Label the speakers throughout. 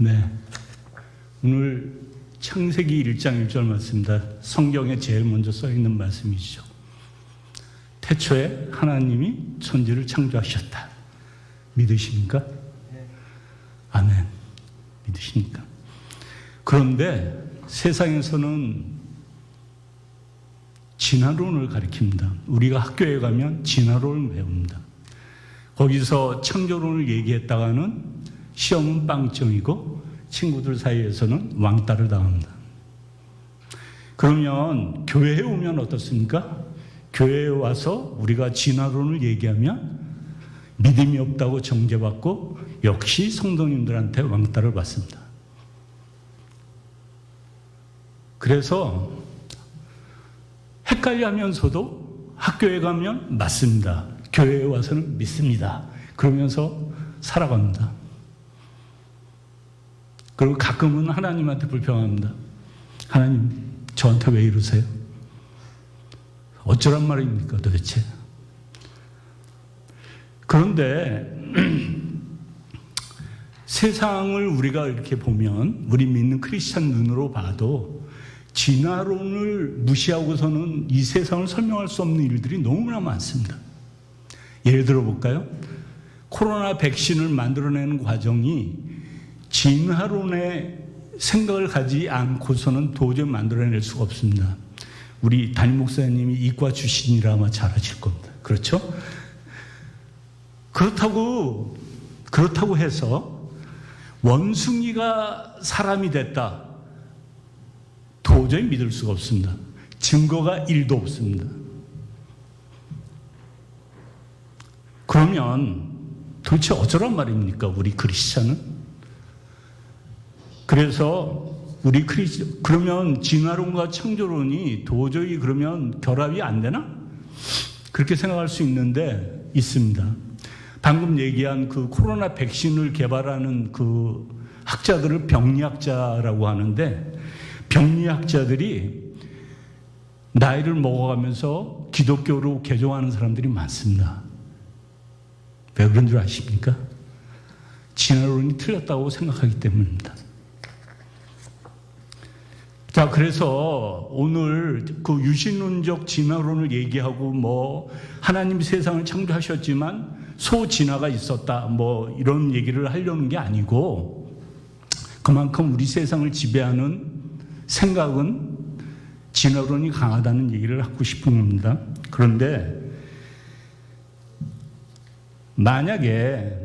Speaker 1: 네, 오늘 창세기 1장 1절 말씀입니다. 성경에 제일 먼저 써있는 말씀이죠. 태초에 하나님이 천지를 창조하셨다. 믿으십니까? 아멘. 믿으십니까? 그런데 세상에서는 진화론을 가리킵니다. 우리가 학교에 가면 진화론을 배웁니다. 거기서 창조론을 얘기했다가는 시험은 빵점이고 친구들 사이에서는 왕따를 당합니다. 그러면 교회에 오면 어떻습니까? 교회에 와서 우리가 진화론을 얘기하면 믿음이 없다고 정죄받고 역시 성도님들한테 왕따를 받습니다. 그래서 헷갈려하면서도 학교에 가면 맞습니다. 교회에 와서는 믿습니다. 그러면서 살아갑니다. 그리고 가끔은 하나님한테 불평합니다. 하나님, 저한테 왜 이러세요? 어쩌란 말입니까 도대체? 그런데 세상을 우리가 이렇게 보면, 우리 믿는 크리스찬 눈으로 봐도 진화론을 무시하고서는 이 세상을 설명할 수 없는 일들이 너무나 많습니다. 예를 들어 볼까요? 코로나 백신을 만들어내는 과정이 진화론의 생각을 가지지 않고서는 도저히 만들어낼 수가 없습니다. 우리 담임 목사님이 이과 출신이라 아마 잘 아실 겁니다. 그렇죠? 그렇다고 해서 원숭이가 사람이 됐다. 도저히 믿을 수가 없습니다. 증거가 1도 없습니다. 그러면 도대체 어쩌란 말입니까? 우리 크리스찬은? 그래서 그러면 진화론과 창조론이 도저히 그러면 결합이 안 되나? 그렇게 생각할 수 있는데 있습니다. 방금 얘기한 그 코로나 백신을 개발하는 그 학자들을 병리학자라고 하는데, 병리학자들이 나이를 먹어가면서 기독교로 개종하는 사람들이 많습니다. 왜 그런 줄 아십니까? 진화론이 틀렸다고 생각하기 때문입니다. 자, 그래서 오늘 그 유신론적 진화론을 얘기하고 하나님이 세상을 창조하셨지만 소진화가 있었다 이런 얘기를 하려는 게 아니고, 그만큼 우리 세상을 지배하는 생각은 진화론이 강하다는 얘기를 하고 싶은 겁니다. 그런데 만약에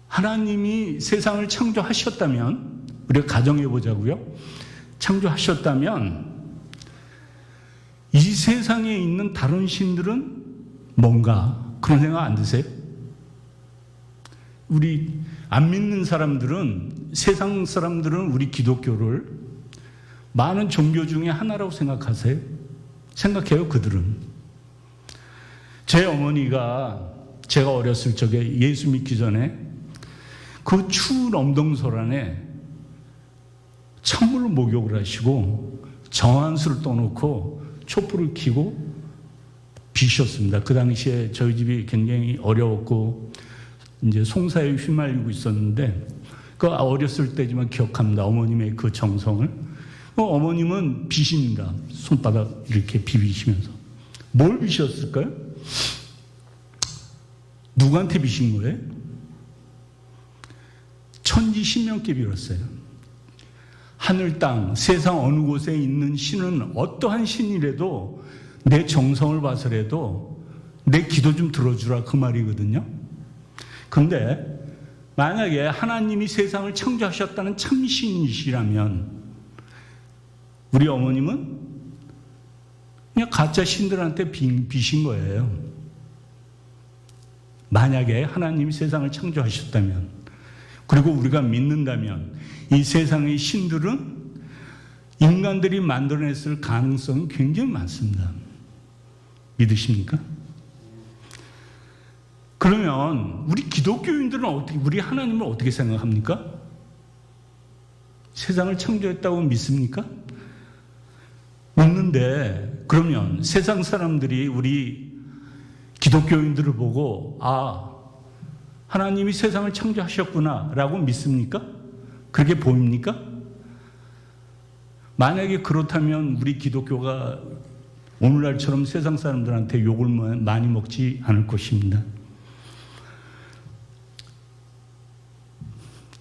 Speaker 1: 하나님이 세상을 창조하셨다면, 우리가 가정해 보자고요. 창조하셨다면 이 세상에 있는 다른 신들은 뭔가 그런 생각 안 드세요? 우리 안 믿는 사람들은, 세상 사람들은 우리 기독교를 많은 종교 중에 하나라고 생각하세요? 생각해요, 그들은. 제 어머니가 제가 어렸을 적에 예수 믿기 전에 그 추운 엄동설 안에 찬물로 목욕을 하시고 정한수를 떠놓고 촛불을 켜고 비셨습니다. 그 당시에 저희 집이 굉장히 어려웠고 이제 송사에 휘말리고 있었는데, 그 어렸을 때지만 기억합니다. 어머님의 그 정성을. 어머님은 비십니다. 손바닥 이렇게 비비시면서. 뭘 비셨을까요? 누구한테 비신 거예요? 천지신명께 빌었어요. 하늘 땅 세상 어느 곳에 있는 신은 어떠한 신이라도 내 정성을 봐서라도 내 기도 좀 들어주라, 그 말이거든요. 그런데 만약에 하나님이 세상을 창조하셨다는 참신이시라면 우리 어머님은 그냥 가짜 신들한테 비신 거예요. 만약에 하나님이 세상을 창조하셨다면, 그리고 우리가 믿는다면 이 세상의 신들은 인간들이 만들어냈을 가능성이 굉장히 많습니다. 믿으십니까? 그러면 우리 기독교인들은 우리 하나님을 어떻게 생각합니까? 세상을 창조했다고 믿습니까? 믿는데, 그러면 세상 사람들이 우리 기독교인들을 보고 하나님이 세상을 창조하셨구나라고 믿습니까? 그렇게 보입니까? 만약에 그렇다면 우리 기독교가 오늘날처럼 세상 사람들한테 욕을 많이 먹지 않을 것입니다.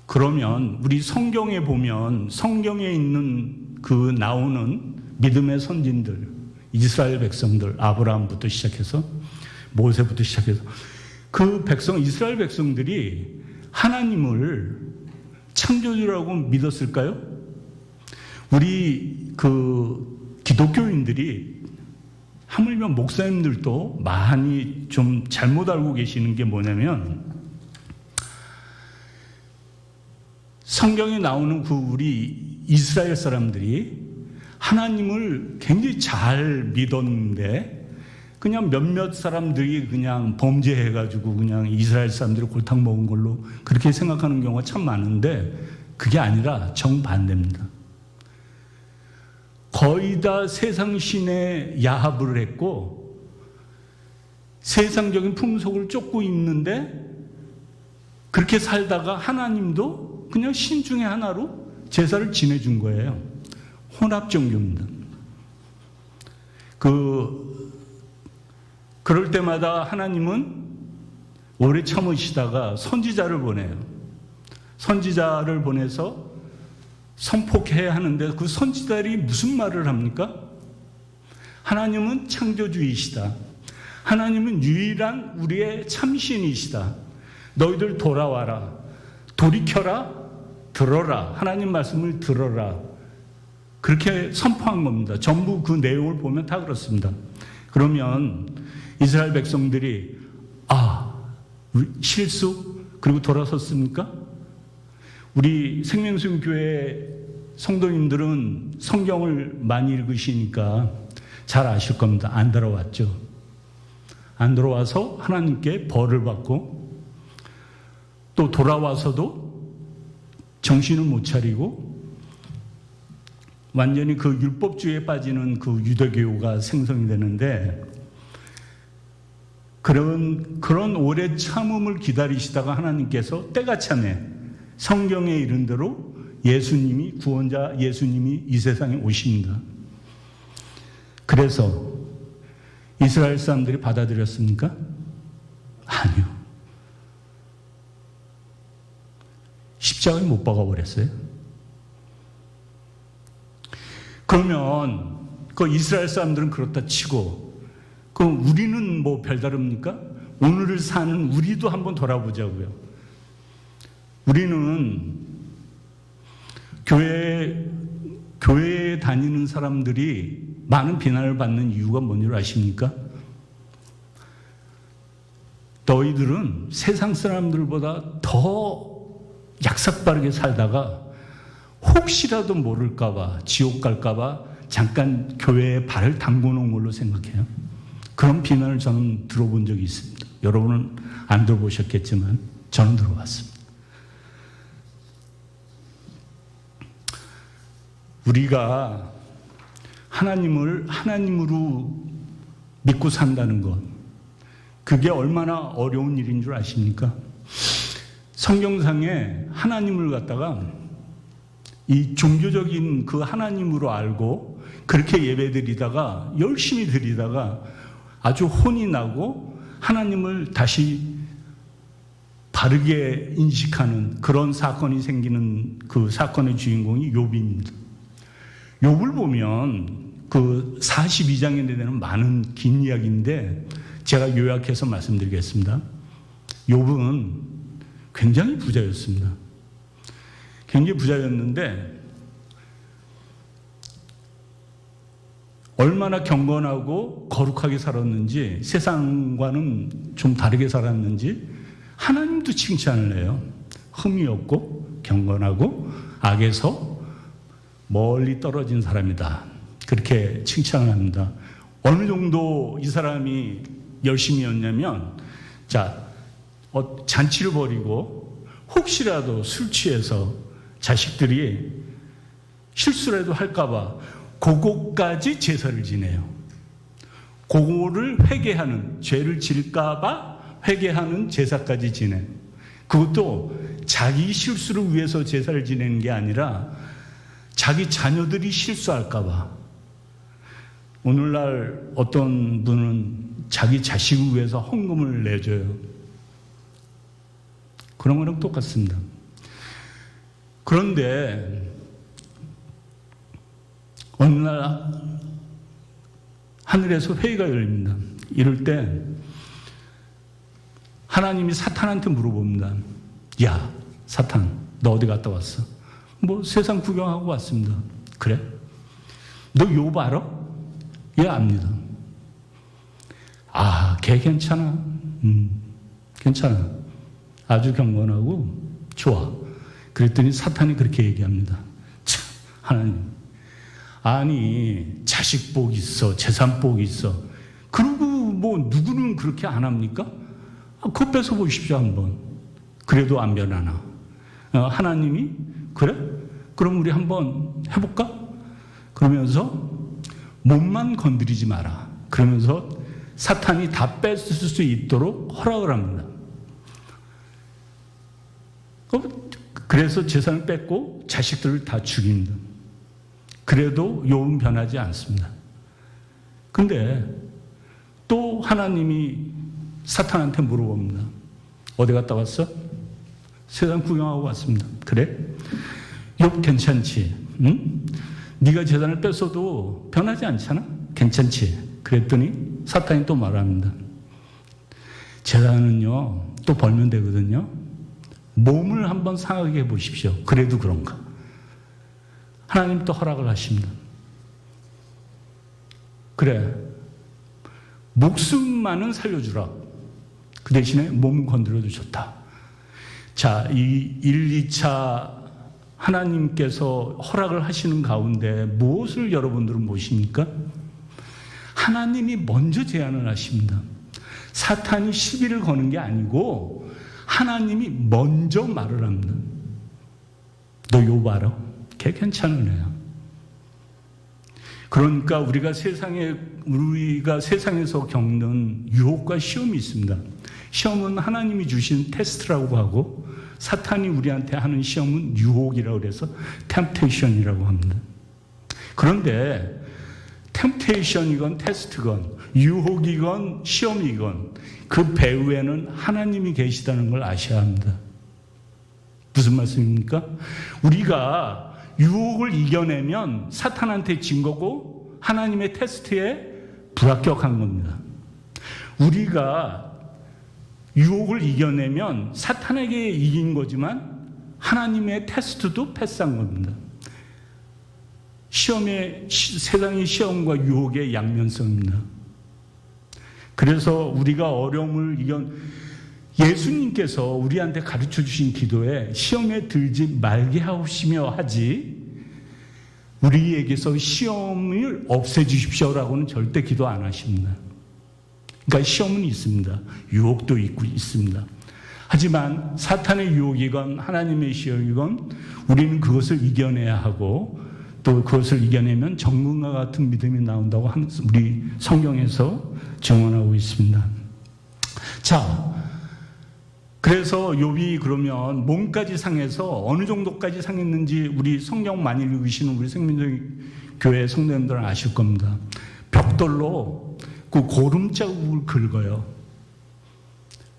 Speaker 1: 그러면 우리 성경에 보면 성경에 있는 그 나오는 믿음의 선진들, 이스라엘 백성들, 아브라함부터 시작해서 모세부터 시작해서 그 백성, 이스라엘 백성들이 하나님을 창조주라고 믿었을까요? 우리 그 기독교인들이 하물며 목사님들도 많이 좀 잘못 알고 계시는 게 뭐냐면 성경에 나오는 그 우리 이스라엘 사람들이 하나님을 굉장히 잘 믿었는데 그냥 몇몇 사람들이 그냥 범죄해가지고 그냥 이스라엘 사람들이 골탕 먹은 걸로 그렇게 생각하는 경우가 참 많은데 그게 아니라 정반대입니다. 거의 다 세상 신의 야합을 했고 세상적인 풍속을 쫓고 있는데 그렇게 살다가 하나님도 그냥 신 중에 하나로 제사를 지내준 거예요. 혼합종교입니다. 그럴 때마다 하나님은 오래 참으시다가 선지자를 보내요. 선지자를 보내서 선포해야 하는데 그 선지자들이 무슨 말을 합니까? 하나님은 창조주이시다. 하나님은 유일한 우리의 참신이시다. 너희들 돌아와라. 돌이켜라. 들어라. 하나님 말씀을 들어라. 그렇게 선포한 겁니다. 전부 그 내용을 보면 다 그렇습니다. 그러면 이스라엘 백성들이 실수 그리고 돌아섰습니까? 우리 생명수교회 성도님들은 성경을 많이 읽으시니까 잘 아실 겁니다. 안 돌아왔죠. 안 돌아와서 하나님께 벌을 받고 또 돌아와서도 정신을 못 차리고 완전히 그 율법주의에 빠지는 그 유대교가 생성이 되는데 그런 오래 참음을 기다리시다가 하나님께서 때가 차네 성경에 이른 대로 예수님이 구원자 예수님이 이 세상에 오십니다. 그래서 이스라엘 사람들이 받아들였습니까? 아니요. 십자가에 못 박아버렸어요. 그러면 그 이스라엘 사람들은 그렇다 치고 그럼 우리는 뭐 별다릅니까? 오늘을 사는 우리도 한번 돌아보자고요. 우리는 교회에 다니는 사람들이 많은 비난을 받는 이유가 뭔지 아십니까? 너희들은 세상 사람들보다 더 약삭빠르게 살다가 혹시라도 모를까봐 지옥 갈까봐 잠깐 교회에 발을 담궈놓은 걸로 생각해요. 그런 비난을 저는 들어본 적이 있습니다. 여러분은 안 들어보셨겠지만 저는 들어봤습니다. 우리가 하나님을 하나님으로 믿고 산다는 것, 그게 얼마나 어려운 일인 줄 아십니까? 성경상에 하나님을 갖다가 이 종교적인 그 하나님으로 알고 그렇게 예배드리다가 열심히 드리다가 아주 혼이 나고 하나님을 다시 바르게 인식하는 그런 사건이 생기는 그 사건의 주인공이 욥입니다. 욥을 보면 그 42장에 되는 많은 긴 이야기인데 제가 요약해서 말씀드리겠습니다. 욥은 굉장히 부자였습니다. 굉장히 부자였는데 얼마나 경건하고 거룩하게 살았는지 세상과는 좀 다르게 살았는지 하나님도 칭찬을 해요. 흠이 없고 경건하고 악에서 멀리 떨어진 사람이다. 그렇게 칭찬을 합니다. 어느 정도 이 사람이 열심히 했냐면 잔치를 벌이고 혹시라도 술 취해서 자식들이 실수라도 할까봐 그거까지 제사를 지내요. 그거를 회개하는, 죄를 질까봐 회개하는 제사까지 지내. 그것도 자기 실수를 위해서 제사를 지내는 게 아니라 자기 자녀들이 실수할까 봐. 오늘날 어떤 분은 자기 자식을 위해서 헌금을 내줘요. 그런 거랑 똑같습니다. 그런데 어느 날 하늘에서 회의가 열립니다. 이럴 때 하나님이 사탄한테 물어봅니다. 야, 사탄, 너 어디 갔다 왔어? 뭐 세상 구경하고 왔습니다. 그래? 너 욥 알아? 예, 압니다. 아, 걔 괜찮아. 괜찮아. 아주 경건하고 좋아. 그랬더니 사탄이 그렇게 얘기합니다. 참, 하나님. 아니, 자식 복 있어, 재산 복 있어. 그리고 뭐 누구는 그렇게 안 합니까? 그거 뺏어 보십시오, 한번. 그래도 안 변하나. 하나님이 그래? 그럼 우리 한번 해볼까? 그러면서 몸만 건드리지 마라. 그러면서 사탄이 다 뺏을 수 있도록 허락을 합니다. 그래서 재산을 뺏고 자식들을 다 죽입니다. 그래도 욥은 변하지 않습니다. 근데 또 하나님이 사탄한테 물어봅니다. 어디 갔다 왔어? 세상 구경하고 왔습니다. 그래? 욥 괜찮지? 응? 네가 재산을 뺐어도 변하지 않잖아? 괜찮지? 그랬더니 사탄이 또 말합니다. 재산은요, 또 벌면 되거든요. 몸을 한번 상하게 해보십시오. 그래도 그런가? 하나님 또 허락을 하십니다. 그래, 목숨만은 살려주라. 그 대신에 몸 건드려도 좋다. 자, 이 1, 2차 하나님께서 허락을 하시는 가운데 무엇을 여러분들은 보십니까? 하나님이 먼저 제안을 하십니다. 사탄이 시비를 거는 게 아니고 하나님이 먼저 말을 합니다. 너 욥 알아? 걔 괜찮은 애야. 그러니까 우리가 세상에서 겪는 유혹과 시험이 있습니다. 시험은 하나님이 주신 테스트라고 하고 사탄이 우리한테 하는 시험은 유혹이라고 해서 템테이션이라고 합니다. 그런데 템테이션이건 테스트건 유혹이건 시험이건 그 배후에는 하나님이 계시다는 걸 아셔야 합니다. 무슨 말씀입니까? 우리가 유혹을 이겨내면 사탄한테 진 거고 하나님의 테스트에 불합격한 겁니다. 우리가 유혹을 이겨내면 사탄에게 이긴 거지만 하나님의 테스트도 패스한 겁니다. 세상의 시험과 유혹의 양면성입니다. 그래서 우리가 어려움을 예수님께서 우리한테 가르쳐 주신 기도에 시험에 들지 말게 하시며 하지 우리에게서 시험을 없애주십시오라고는 절대 기도 안 하십니다. 그러니까 시험은 있습니다. 유혹도 있습니다. 하지만 사탄의 유혹이건 하나님의 시험이건 우리는 그것을 이겨내야 하고 또 그것을 이겨내면 정금과 같은 믿음이 나온다고 우리 성경에서 증언하고 있습니다. 자, 그래서 욥이 그러면 몸까지 상해서 어느 정도까지 상했는지 우리 성경 많이 읽으시는 우리 생명교회 성도님들은 아실 겁니다. 벽돌로 그 고름 자국을 긁어요.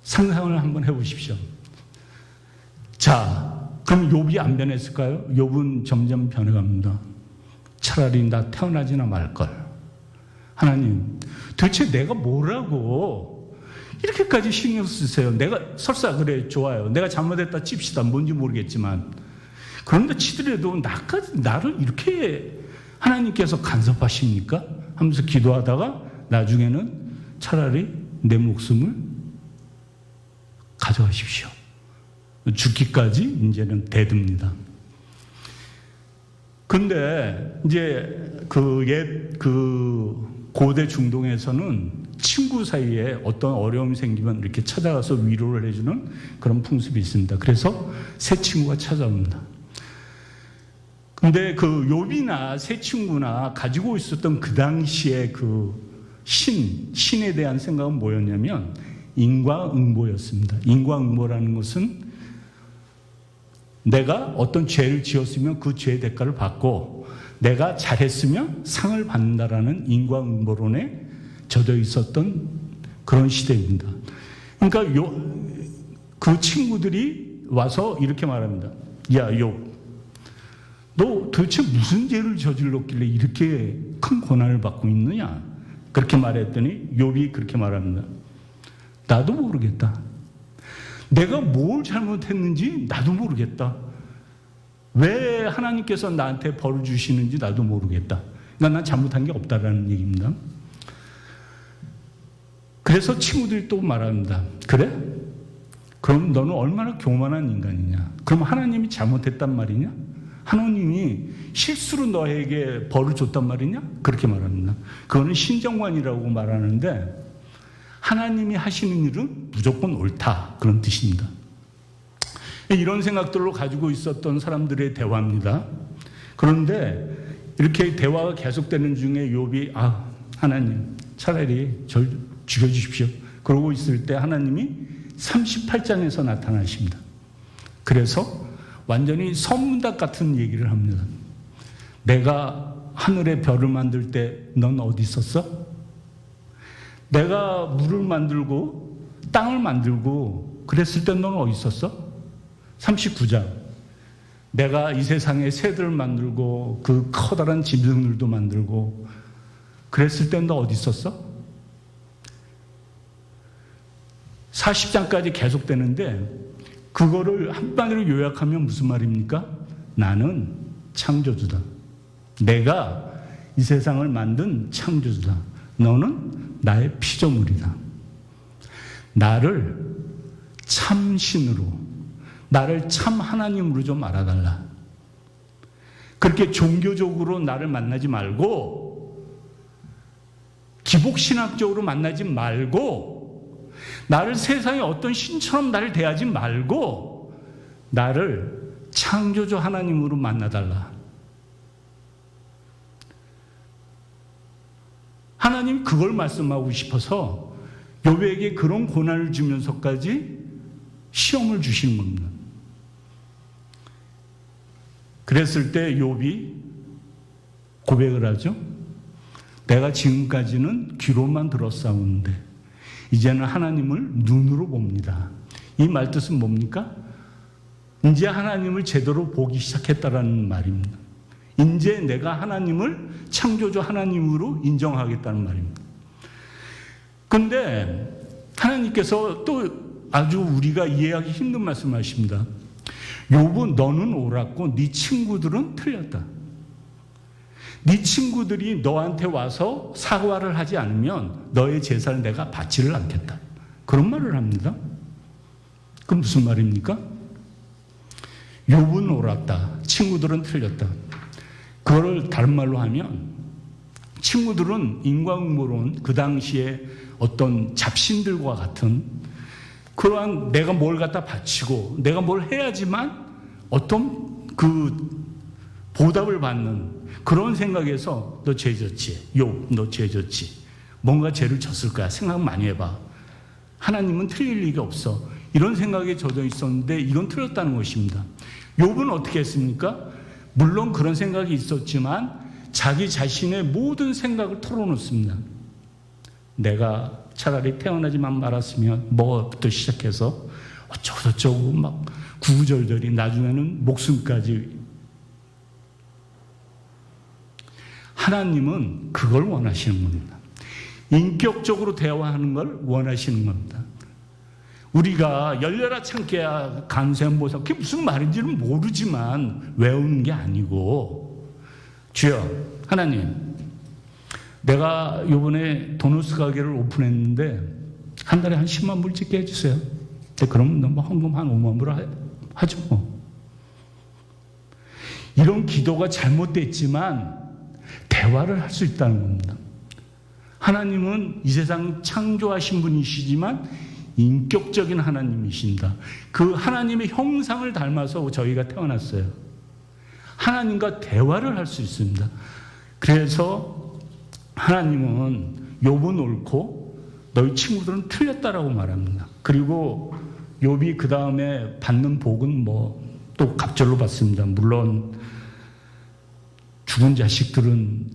Speaker 1: 상상을 한번 해보십시오. 자, 그럼 욥이 안 변했을까요? 욥은 점점 변해갑니다. 차라리 나 태어나지나 말걸. 하나님, 도대체 내가 뭐라고 이렇게까지 신경 쓰세요? 내가 설사 그래 좋아요. 내가 잘못했다 칩시다. 뭔지 모르겠지만 그런데 치더라도 나를 이렇게 하나님께서 간섭하십니까? 하면서 기도하다가 나중에는 차라리 내 목숨을 가져가십시오. 죽기까지 이제는 대듭니다. 근데 이제 고대 중동에서는 친구 사이에 어떤 어려움이 생기면 이렇게 찾아가서 위로를 해주는 그런 풍습이 있습니다. 그래서 새 친구가 찾아옵니다. 근데 그 욥이나 새 친구나 가지고 있었던 그 당시에 그 신에 대한 생각은 뭐였냐면 인과응보였습니다. 인과응보라는 것은 내가 어떤 죄를 지었으면 그 죄의 대가를 받고 내가 잘했으면 상을 받는다라는 인과응보론에 젖어 있었던 그런 시대입니다. 그러니까 그 친구들이 와서 이렇게 말합니다. 야, 욥, 너 도대체 무슨 죄를 저질렀길래 이렇게 큰 고난을 받고 있느냐? 그렇게 말했더니 욥이 그렇게 말합니다. 나도 모르겠다. 내가 뭘 잘못했는지 나도 모르겠다. 왜 하나님께서 나한테 벌을 주시는지 나도 모르겠다. 그러니까 난 잘못한 게 없다라는 얘기입니다. 그래서 친구들이 또 말합니다. 그래? 그럼 너는 얼마나 교만한 인간이냐? 그럼 하나님이 잘못했단 말이냐? 하나님이 실수로 너에게 벌을 줬단 말이냐? 그렇게 말합니다. 그거는 신정관이라고 말하는데 하나님이 하시는 일은 무조건 옳다. 그런 뜻입니다. 이런 생각들로 가지고 있었던 사람들의 대화입니다. 그런데 이렇게 대화가 계속되는 중에 욥이 하나님 차라리 절 죽여주십시오. 그러고 있을 때 하나님이 38장에서 나타나십니다. 그래서 완전히 선문답 같은 얘기를 합니다. 내가 하늘의 별을 만들 때 넌 어디 있었어? 내가 물을 만들고 땅을 만들고 그랬을 때 넌 어디 있었어? 39장. 내가 이 세상에 새들을 만들고 그 커다란 짐승들도 만들고 그랬을 때 너 어디 있었어? 40장까지 계속되는데 그거를 한마디로 요약하면 무슨 말입니까? 나는 창조주다. 내가 이 세상을 만든 창조주다. 너는 나의 피조물이다. 나를 참신으로, 나를 참 하나님으로 좀 알아달라. 그렇게 종교적으로 나를 만나지 말고 기복신학적으로 만나지 말고 나를 세상의 어떤 신처럼 나를 대하지 말고 나를 창조주 하나님으로 만나달라. 하나님 그걸 말씀하고 싶어서 욥에게 그런 고난을 주면서까지 시험을 주시는 겁니다. 그랬을 때 욥이 고백을 하죠. 내가 지금까지는 귀로만 들었사오는데 이제는 하나님을 눈으로 봅니다. 이 말뜻은 뭡니까? 이제 하나님을 제대로 보기 시작했다라는 말입니다. 이제 내가 하나님을 창조주 하나님으로 인정하겠다는 말입니다. 그런데 하나님께서 또 아주 우리가 이해하기 힘든 말씀하십니다. 욥은 너는 옳았고 네 친구들은 틀렸다. 네 친구들이 너한테 와서 사과를 하지 않으면 너의 제사를 내가 받지를 않겠다. 그런 말을 합니다. 그럼 무슨 말입니까? 욥은 옳았다. 친구들은 틀렸다. 그거를 다른 말로 하면 친구들은 인과응보론 그 당시에 어떤 잡신들과 같은 그러한 내가 뭘 갖다 바치고 내가 뭘 해야지만 어떤 그 보답을 받는 그런 생각에서 너 죄 졌지. 욥, 너 죄 졌지. 뭔가 죄를 졌을 거야. 생각 많이 해봐. 하나님은 틀릴 리가 없어. 이런 생각에 젖어 있었는데 이건 틀렸다는 것입니다. 욥은 어떻게 했습니까? 물론 그런 생각이 있었지만 자기 자신의 모든 생각을 털어놓습니다. 내가 차라리 태어나지만 말았으면 뭐부터 시작해서 어쩌고저쩌고 막 구구절절이 나중에는 목숨까지. 하나님은 그걸 원하시는 겁니다. 인격적으로 대화하는 걸 원하시는 겁니다. 우리가 열려라 참깨야 간세음보살 그게 무슨 말인지는 모르지만 외우는 게 아니고 주여 하나님 내가 이번에 도너스 가게를 오픈했는데 한 달에 한 10만 불 찍게 해주세요. 그러면 너무 헌금 한 5만 불 하죠 뭐. 이런 기도가 잘못됐지만 대화를 할 수 있다는 겁니다. 하나님은 이 세상 창조하신 분이시지만 인격적인 하나님이신다. 그 하나님의 형상을 닮아서 저희가 태어났어요. 하나님과 대화를 할 수 있습니다. 그래서 하나님은 욥은 옳고 너희 친구들은 틀렸다라고 말합니다. 그리고 욥이 그 다음에 받는 복은 뭐 또 갑절로 받습니다. 물론 죽은 자식들은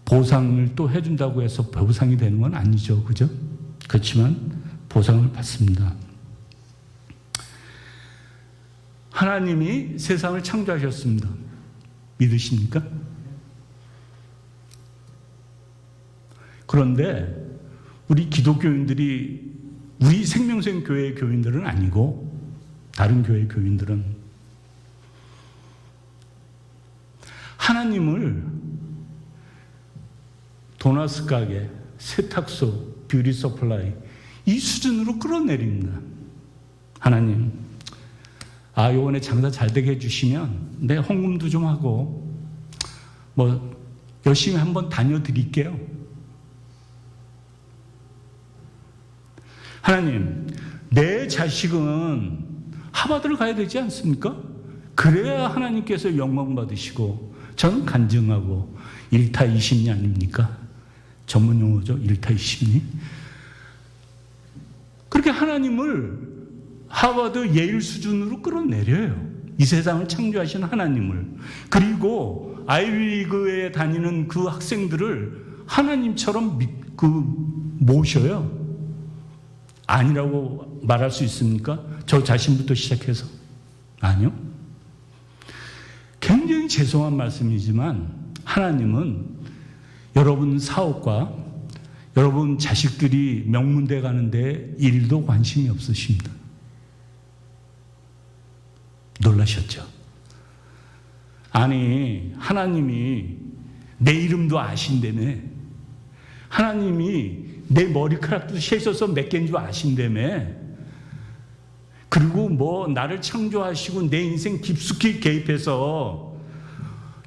Speaker 1: 보상을 또 해준다고 해서 보상이 되는 건 아니죠. 그죠? 그렇지만 보상을 받습니다. 하나님이 세상을 창조하셨습니다. 믿으십니까? 그런데 우리 기독교인들이, 우리 생명생 교회 교인들은 아니고 다른 교회 교인들은 하나님을 도나스 가게, 세탁소, 뷰티 서플라이 이 수준으로 끌어내립니다. 하나님, 요번에 장사 잘 되게 해주시면 내 헌금도 좀 하고 열심히 한번 다녀드릴게요. 하나님, 내 자식은 하버드를 가야 되지 않습니까? 그래야 하나님께서 영광 받으시고 저는 간증하고 일타이심리 아닙니까? 전문 용어죠. 일타이심리. 그렇게 하나님을 하버드, 예일 수준으로 끌어내려요. 이 세상을 창조하신 하나님을. 그리고 아이비리그에 다니는 그 학생들을 하나님처럼 모셔요. 아니라고 말할 수 있습니까? 저 자신부터 시작해서. 아니요. 굉장히 죄송한 말씀이지만 하나님은 여러분 사업과 여러분 자식들이 명문대 가는데 일도 관심이 없으십니다. 놀라셨죠? 아니, 하나님이 내 이름도 아신다며. 하나님이 내 머리카락도 세셔서 몇 개인 줄 아신다며. 그리고 나를 창조하시고 내 인생 깊숙이 개입해서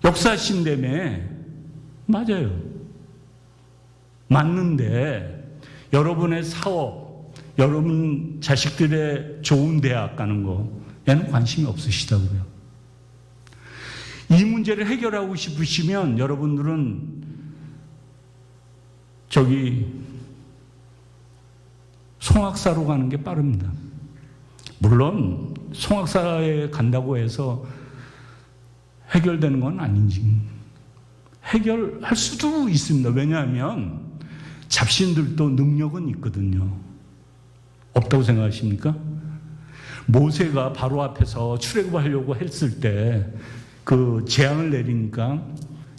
Speaker 1: 역사하신다며. 맞아요. 맞는데 여러분의 사업, 여러분 자식들의 좋은 대학 가는 거 얘는 관심이 없으시다고요. 이 문제를 해결하고 싶으시면 여러분들은 송악사로 가는 게 빠릅니다. 물론 송악사에 간다고 해서 해결되는 건 아닌지, 해결할 수도 있습니다. 왜냐하면 잡신들도 능력은 있거든요. 없다고 생각하십니까? 모세가 바로 앞에서 출애굽하려고 했을 때 그 재앙을 내리니까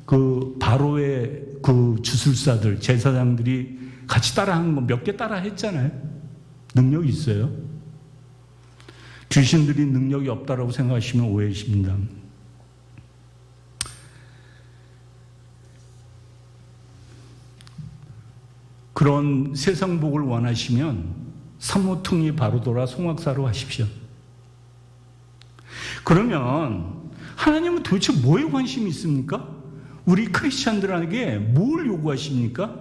Speaker 1: 그 바로의 그 주술사들, 제사장들이 같이 따라한 거 몇 개 따라 했잖아요. 능력이 있어요. 귀신들이 능력이 없다라고 생각하시면 오해이십니다. 그런 세상 복을 원하시면 사모퉁이 바로 돌아 송악사로 하십시오. 그러면 하나님은 도대체 뭐에 관심이 있습니까? 우리 크리스찬들에게 뭘 요구하십니까?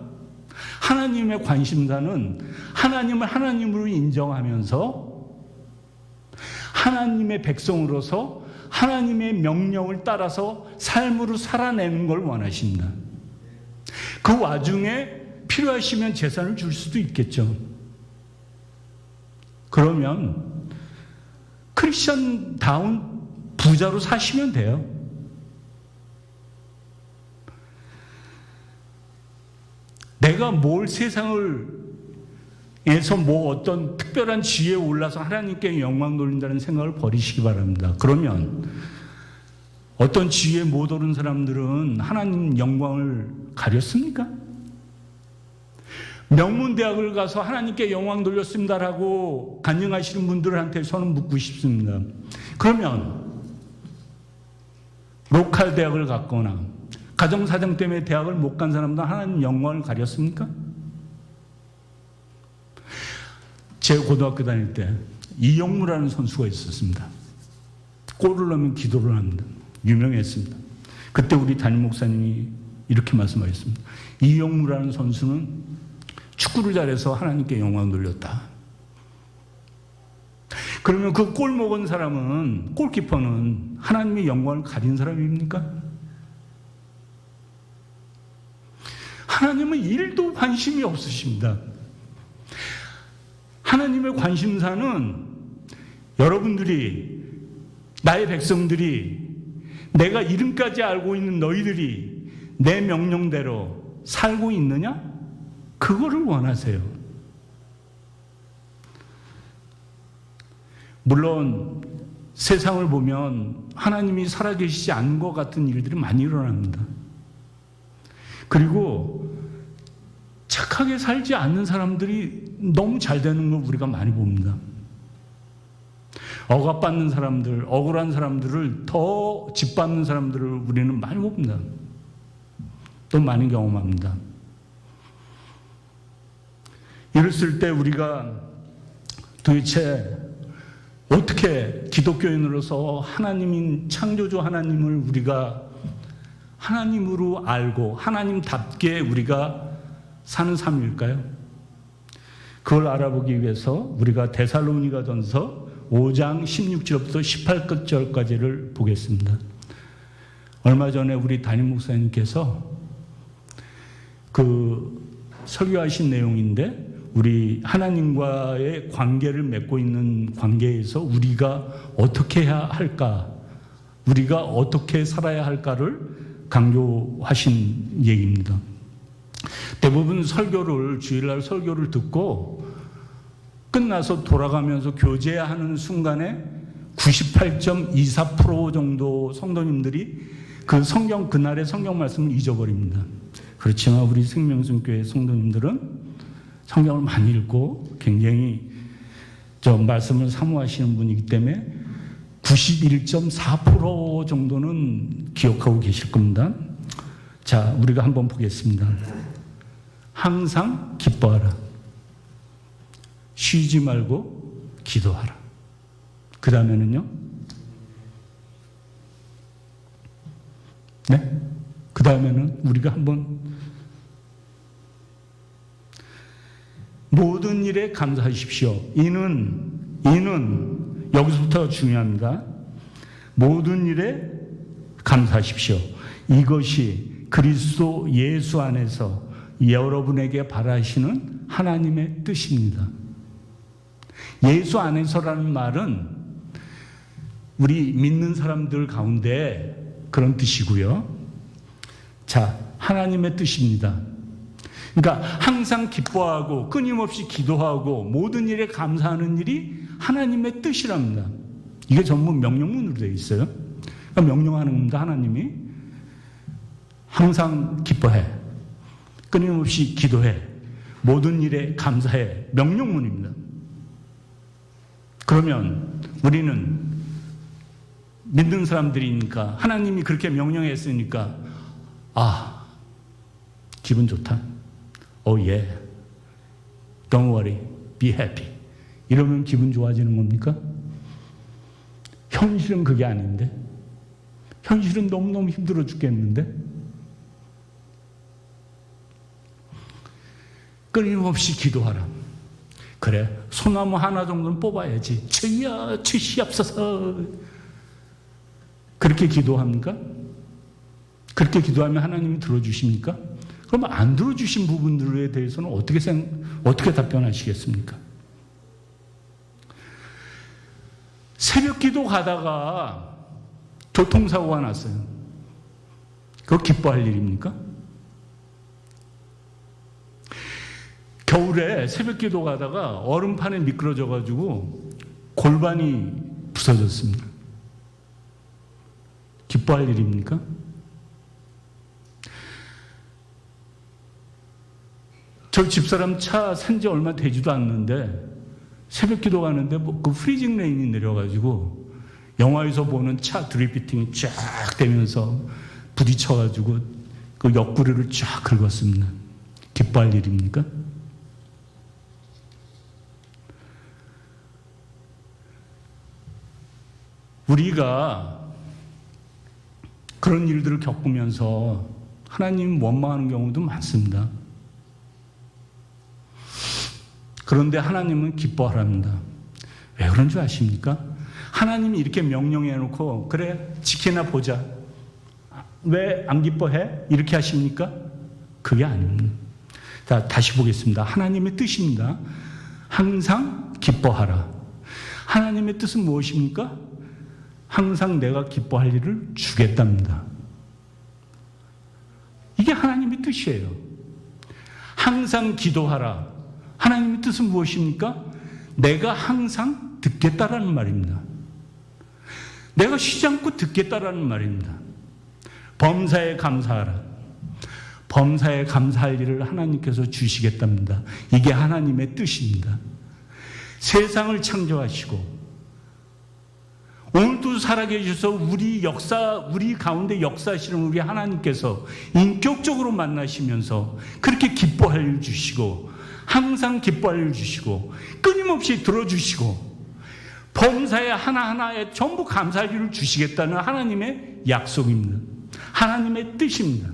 Speaker 1: 하나님의 관심사는 하나님을 하나님으로 인정하면서 하나님의 백성으로서 하나님의 명령을 따라서 삶으로 살아내는 걸 원하십니다. 그 와중에 필요하시면 재산을 줄 수도 있겠죠. 그러면 크리스천다운 부자로 사시면 돼요. 내가 세상에서 어떤 특별한 지혜에 올라서 하나님께 영광 돌린다는 생각을 버리시기 바랍니다. 그러면 어떤 지혜에 못 오른 사람들은 하나님 영광을 가렸습니까? 명문대학을 가서 하나님께 영광 돌렸습니다라고 간증하시는 분들한테 저는 묻고 싶습니다. 그러면 로컬 대학을 갔거나 가정사정 때문에 대학을 못 간 사람도 하나님 영광을 가렸습니까? 제 고등학교 다닐 때 이영무라는 선수가 있었습니다. 골을 넣으면 기도를 합니다. 유명했습니다. 그때 우리 담임 목사님이 이렇게 말씀하셨습니다. 이영무라는 선수는 축구를 잘해서 하나님께 영광 돌렸다. 그러면 그 골 먹은 사람은, 골키퍼는 하나님의 영광을 가린 사람입니까? 하나님은 일도 관심이 없으십니다. 하나님의 관심사는 여러분들이 나의 백성들이, 내가 이름까지 알고 있는 너희들이 내 명령대로 살고 있느냐? 그거를 원하세요. 물론 세상을 보면 하나님이 살아계시지 않은 것 같은 일들이 많이 일어납니다. 그리고 착하게 살지 않는 사람들이 너무 잘 되는 걸 우리가 많이 봅니다. 억압받는 사람들, 억울한 사람들을 더 짓밟는 사람들을 우리는 많이 봅니다. 또 많이 경험합니다. 이랬을 때 우리가 도대체 어떻게 기독교인으로서 하나님인 창조주 하나님을 우리가 하나님으로 알고 하나님답게 우리가 사는 삶일까요? 그걸 알아보기 위해서 우리가 데살로니가전서 5장 16절부터 18절까지를 보겠습니다. 얼마 전에 우리 담임 목사님께서 설교하신 내용인데, 우리 하나님과의 관계를 맺고 있는 관계에서 우리가 어떻게 해야 할까, 우리가 어떻게 살아야 할까를 강조하신 얘기입니다. 대부분 주일날 설교를 듣고 끝나서 돌아가면서 교제하는 순간에 98.24% 정도 성도님들이 그날의 성경 말씀을 잊어버립니다. 그렇지만 우리 생명순교회 성도님들은 성경을 많이 읽고 굉장히 말씀을 사모하시는 분이기 때문에 91.4% 정도는 기억하고 계실 겁니다. 자, 우리가 한번 보겠습니다. 항상 기뻐하라. 쉬지 말고 기도하라. 그 다음에는요? 네? 그 다음에는 우리가 한번 모든 일에 감사하십시오. 이는 여기서부터 중요합니다. 모든 일에 감사하십시오. 이것이 그리스도 예수 안에서 여러분에게 바라시는 하나님의 뜻입니다. 예수 안에서라는 말은 우리 믿는 사람들 가운데 그런 뜻이고요. 자, 하나님의 뜻입니다. 그러니까 항상 기뻐하고 끊임없이 기도하고 모든 일에 감사하는 일이 하나님의 뜻이랍니다. 이게 전부 명령문으로 되어 있어요. 그러니까 명령하는 겁니다. 하나님이 항상 기뻐해, 끊임없이 기도해, 모든 일에 감사해. 명령문입니다. 그러면 우리는 믿는 사람들이니까 하나님이 그렇게 명령했으니까 기분 좋다. yeah. Don't worry. Be happy. 이러면 기분 좋아지는 겁니까? 현실은 그게 아닌데. 현실은 너무너무 힘들어 죽겠는데. 끊임없이 기도하라. 그래, 소나무 하나 정도는 뽑아야지. 주여 주시옵소서. 그렇게 기도합니까? 그렇게 기도하면 하나님이 들어주십니까? 그러면 안 들어주신 부분들에 대해서는 어떻게 답변하시겠습니까? 새벽 기도 가다가 교통사고가 났어요. 그거 기뻐할 일입니까? 겨울에 새벽 기도 가다가 얼음판에 미끄러져가지고 골반이 부서졌습니다. 기뻐할 일입니까? 저 집사람 차 산 지 얼마 되지도 않는데 새벽 기도 가는데 그 프리징 레인이 내려가지고 영화에서 보는 차 드리프팅이 쫙 되면서 부딪혀가지고 그 옆구리를 쫙 긁었습니다. 기뻐할 일입니까? 우리가 그런 일들을 겪으면서 하나님 원망하는 경우도 많습니다. 그런데 하나님은 기뻐하랍니다. 왜 그런 줄 아십니까? 하나님이 이렇게 명령해 놓고 그래 지키나 보자. 왜 안 기뻐해? 이렇게 하십니까? 그게 아닙니다. 자, 다시 보겠습니다. 하나님의 뜻입니다. 항상 기뻐하라. 하나님의 뜻은 무엇입니까? 항상 내가 기뻐할 일을 주겠답니다. 이게 하나님의 뜻이에요. 항상 기도하라. 하나님의 뜻은 무엇입니까? 내가 항상 듣겠다라는 말입니다. 내가 쉬지 않고 듣겠다라는 말입니다. 범사에 감사하라. 범사에 감사할 일을 하나님께서 주시겠답니다. 이게 하나님의 뜻입니다. 세상을 창조하시고 오늘도 살아계셔서 우리 가운데 역사하시는 우리 하나님께서 인격적으로 만나시면서 그렇게 기뻐할 일 주시고 항상 기뻐할 일 주시고 끊임없이 들어주시고 범사에 하나하나에 전부 감사할 일을 주시겠다는 하나님의 약속입니다. 하나님의 뜻입니다.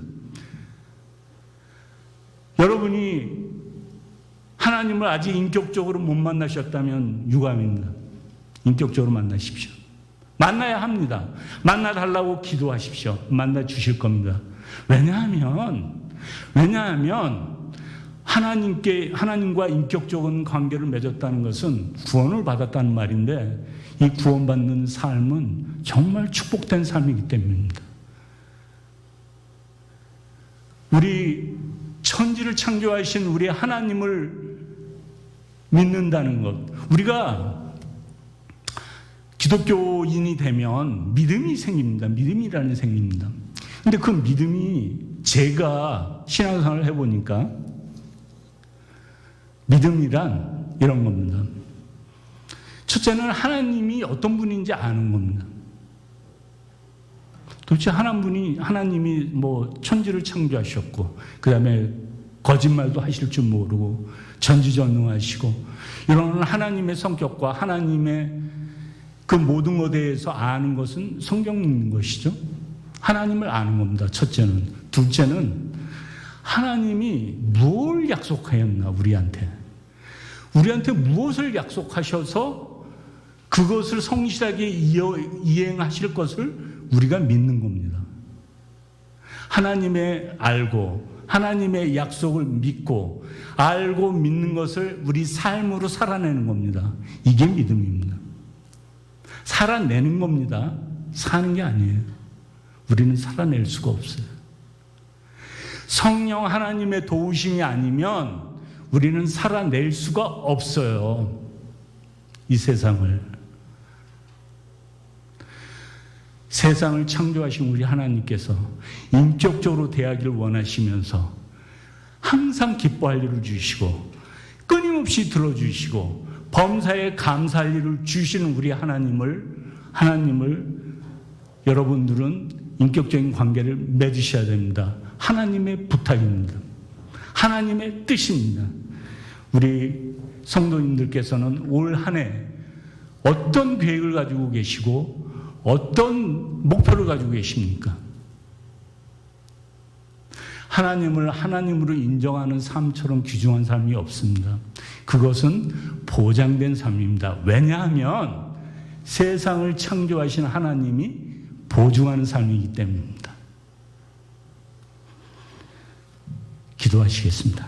Speaker 1: 여러분이 하나님을 아직 인격적으로 못 만나셨다면 유감입니다. 인격적으로 만나십시오. 만나야 합니다. 만나달라고 기도하십시오. 만나 주실 겁니다. 왜냐하면 하나님과 인격적인 관계를 맺었다는 것은 구원을 받았다는 말인데 이 구원받는 삶은 정말 축복된 삶이기 때문입니다. 우리 천지를 창조하신 우리 하나님을 믿는다는 것, 우리가 기독교인이 되면 믿음이 생깁니다. 믿음이라는 생깁니다. 근데 그 믿음이 제가 신앙생활을 해보니까 믿음이란 이런 겁니다. 첫째는 하나님이 어떤 분인지 아는 겁니다. 도대체 하나님이 천지를 창조하셨고, 그 다음에 거짓말도 하실 줄 모르고, 전지전능하시고, 이런 하나님의 성격과 하나님의 그 모든 것에 대해서 아는 것은 성경 읽는 것이죠. 하나님을 아는 겁니다. 첫째는. 둘째는 하나님이 뭘 약속하였나, 우리한테 무엇을 약속하셔서 그것을 성실하게 이행하실 것을 우리가 믿는 겁니다. 하나님의 약속을 믿고 알고 믿는 것을 우리 삶으로 살아내는 겁니다. 이게 믿음입니다. 살아내는 겁니다. 사는 게 아니에요. 우리는 살아낼 수가 없어요. 성령 하나님의 도우심이 아니면 우리는 살아낼 수가 없어요. 이 세상을 창조하신 우리 하나님께서 인격적으로 대하기를 원하시면서 항상 기뻐할 일을 주시고 끊임없이 들어주시고 범사에 감사할 일을 주시는 우리 하나님을 여러분들은 인격적인 관계를 맺으셔야 됩니다. 하나님의 부탁입니다. 하나님의 뜻입니다. 우리 성도님들께서는 올 한 해 어떤 계획을 가지고 계시고 어떤 목표를 가지고 계십니까? 하나님을 하나님으로 인정하는 삶처럼 귀중한 삶이 없습니다. 그것은 보장된 삶입니다. 왜냐하면 세상을 창조하신 하나님이 보증하는 삶이기 때문입니다. 기도하시겠습니다.